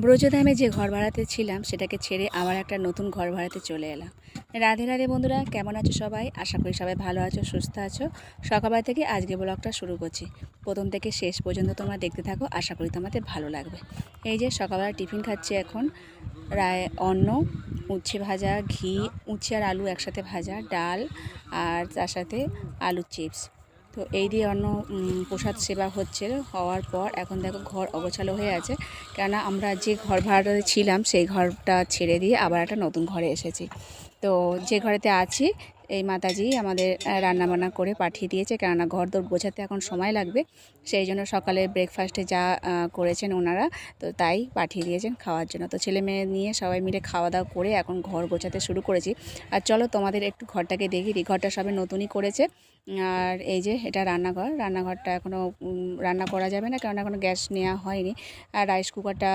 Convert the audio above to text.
ব্রজধামে যে ঘর ভাড়াতে ছিলাম সেটাকে ছেড়ে আবার একটা নতুন ঘর ভাড়াতে চলে এলাম। রাধে রাধে বন্ধুরা, কেমন আছো সবাই? আশা করি সবাই ভালো আছো, সুস্থ আছো। সকালবেলা থেকে আজকে ব্লগটা শুরু করছি। প্রথম থেকে শেষ পর্যন্ত তোমরা দেখতে থাকো, আশা করি তোমাদের ভালো লাগবে। এই যে সকালবেলা টিফিন খাচ্ছি এখন। অন্ন, উচ্ছে ভাজা, ঘি, উচ্ছে আর আলু একসাথে ভাজা, ডাল আর তার সাথে আলুর চিপস। তো এই দিয়ে অন্ন প্রসাদ সেবা হচ্ছে। হওয়ার পর এখন দেখো ঘর অগোছালো হয়ে আছে, কেননা আমরা যে ঘর ভাড়াতে ছিলাম সেই ঘরটা ছেড়ে দিয়ে আবার একটা নতুন ঘরে এসেছি। তো যে ঘরেতে আছি এই মাতাজি আমাদের রান্নাবান্না করে পাঠিয়ে দিয়েছে, কেননা ঘর দোর গোছাতে এখন সময় লাগবে। সেই জন্য সকালে ব্রেকফাস্টে যা করেছেন ওনারা, তো তাই পাঠিয়ে দিয়েছেন খাওয়ার জন্য। তো ছেলে মেয়ে নিয়ে সবাই মিলে খাওয়া দাওয়া করে এখন ঘর গোছাতে শুরু করেছি। আর চলো তোমাদের একটু ঘরটাকে দেখি দিই। ঘরটা সবে নতুনই করেছে। আর এই যে এটা রান্নাঘরটা এখনও রান্না করা যাবে না, কারণ এখনও গ্যাস নেওয়া হয়নি। আর রাইস কুকারটা